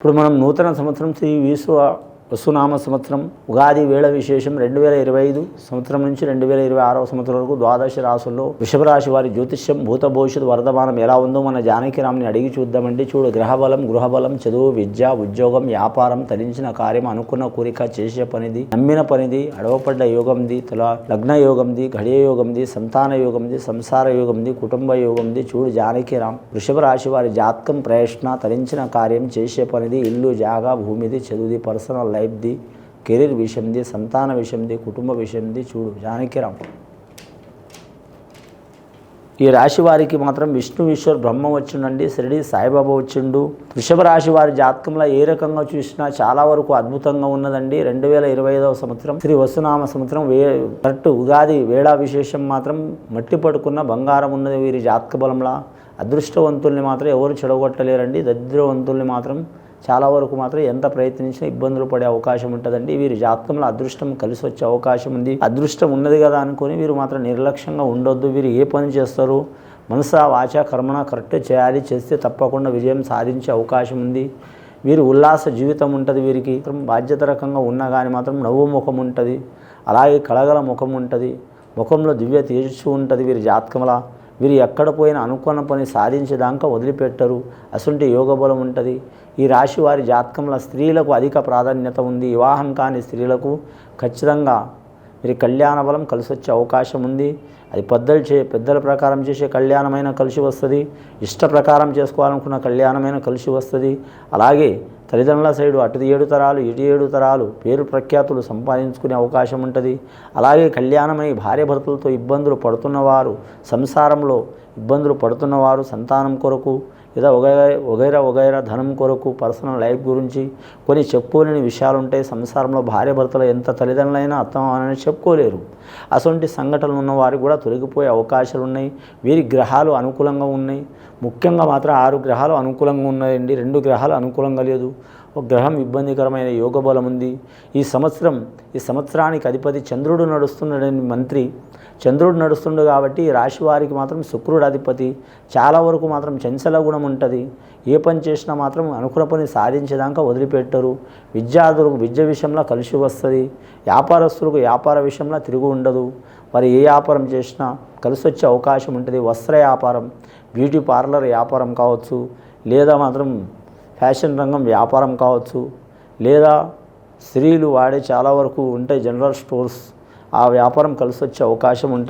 ఇప్పుడు మనం నూతన సంవత్సరం శ్రీ వసునామ సంవత్సరం ఉగాది వేళ విశేషం 2025 సంవత్సరం నుంచి 2026 సంవత్సరం వరకు ద్వాదశ రాశుల్లో వృషభ రాశి వారి జ్యోతిష్యం భూత భవిష్యత్తు వర్ధమానం ఎలా ఉందో మన జానకిరామ్ని అడిగి చూద్దామండి. చూడు, గ్రహబలం, గృహబలం, చదువు, విద్య, ఉద్యోగం, వ్యాపారం, తరించిన కార్యం, అనుకున్న కోరిక, చేసే పనిది, నమ్మిన పనిది, అడవపడ్డ యోగంది, లగ్న యోగంది, ఘడియ యోగంది, సంతాన యోగంది, సంసార యోగంది, కుటుంబ యోగంది. చూడు జానకిరామ్, వృషభ రాశి వారి జాతకం ప్రయత్న, తరించిన కార్యం, చేసే పనిది, ఇల్లు, జాగా, భూమిది, చదువుది, పర్సనల్ లైఫ్ది, కెరీర్ విషయంది, సంతాన విషయంది, కుటుంబ విషయంది. చూడు జానకిరామ్, ఈ రాశి వారికి మాత్రం విష్ణు ఈశ్వర్ బ్రహ్మ వచ్చిండండి, షిరిడి సాయిబాబా వచ్చిండు. వృషభ రాశి వారి జాతకంలో ఏ రకంగా చూసినా చాలా వరకు అద్భుతంగా ఉన్నదండి. 2025 సంవత్సరం శ్రీ వసునామ సంవత్సరం కరెక్ట్ ఉగాది వేళ విశేషం మాత్రం మట్టి పట్టుకున్న బంగారం ఉన్నది వీరి జాతక బలంలా. అదృష్టవంతుల్ని మాత్రం ఎవరు చెడగొట్టలేరండి. దరిద్రవంతుల్ని మాత్రం చాలా వరకు మాత్రం ఎంత ప్రయత్నించినా ఇబ్బందులు పడే అవకాశం ఉంటుందండి. వీరి జాతకంలో అదృష్టం కలిసి వచ్చే అవకాశం ఉంది. అదృష్టం ఉన్నది కదా అనుకొని వీరు మాత్రం నిర్లక్ష్యంగా ఉండొద్దు. వీరు ఏ పని చేస్తారు, మనసా వాచ కర్మణ కరెక్ట్ చేయాలి. చేస్తే తప్పకుండా విజయం సాధించే అవకాశం ఉంది. వీరు ఉల్లాస జీవితం ఉంటుంది. వీరికి బాధ్యత రకంగా ఉన్నా కానీ మాత్రం నవ్వు ముఖం ఉంటుంది, అలాగే కళగల ముఖం ఉంటుంది, ముఖంలో దివ్య తేజస్సు ఉంటుంది. వీరి జాతకంలా వీరు ఎక్కడ పోయినా అనుకున్న పని సాధించేదాకా వదిలిపెట్టరు. అసంటి యోగ బలం ఉంటుంది. ఈ రాశి వారి జాతకంలో స్త్రీలకు అధిక ప్రాధాన్యత ఉంది. వివాహం కాని స్త్రీలకు ఖచ్చితంగా వీరి కళ్యాణ బలం కలిసి వచ్చే అవకాశం ఉంది. అది పెద్దల ప్రకారం చేసే కళ్యాణమైన కలిసి వస్తుంది. ఇష్ట ప్రకారం చేసుకోవాలనుకున్న కళ్యాణమైన కలిసి వస్తుంది. అలాగే తల్లిదండ్రుల సైడు అటు 7 తరాలు ఇటు 7 తరాలు పేరు ప్రఖ్యాతులు సంపాదించుకునే అవకాశం ఉంటుంది. అలాగే కళ్యాణమై భార్యాభర్తలతో ఇబ్బందులు పడుతున్నవారు, సంసారంలో ఇబ్బందులు పడుతున్నవారు, సంతానం కొరకు లేదా వగైరా ధనం కొరకు, పర్సనల్ లైఫ్ గురించి కొన్ని చెప్పుకోలేని విషయాలు ఉంటాయి. సంసారంలో భార్యాభర్తలు ఎంత తల్లిదండ్రులైనా అత్తమామని చెప్పుకోలేరు. అటువంటి సంఘటనలు ఉన్న వారికి కూడా తొలగిపోయే అవకాశాలు ఉన్నాయి. వీరి గ్రహాలు అనుకూలంగా ఉన్నాయి. ముఖ్యంగా మాత్రం 6 గ్రహాలు అనుకూలంగా ఉన్నాయండి. 2 గ్రహాలు అనుకూలంగా లేదు. ఒక గ్రహం ఇబ్బందికరమైన యోగ బలం ఉంది. ఈ సంవత్సరానికి అధిపతి చంద్రుడు నడుస్తున్నాడని మంత్రి చంద్రుడు నడుస్తుండు కాబట్టి ఈ రాశి వారికి మాత్రం శుక్రుడు అధిపతి. చాలా వరకు మాత్రం చంచల గుణం ఉంటుంది. ఏ పని చేసినా మాత్రం అనుకున్న పని సాధించేదాకా వదిలిపెట్టరు. విద్యార్థులకు విద్య విషయంలో కలిసి వస్తుంది. వ్యాపారస్తులకు వ్యాపార విషయంలో తిరుగు ఉండదు. వారు ఏ వ్యాపారం చేసినా కలిసి వచ్చే అవకాశం ఉంటుంది. వస్త్ర వ్యాపారం, బ్యూటీ పార్లర్ వ్యాపారం కావచ్చు, లేదా మాత్రం ఫ్యాషన్ రంగం వ్యాపారం కావచ్చు, లేదా స్త్రీలు వాడే చాలా వరకు ఉంటాయి జనరల్ స్టోర్స్, ఆ వ్యాపారం కలిసి వచ్చే అవకాశం ఉంటుంది.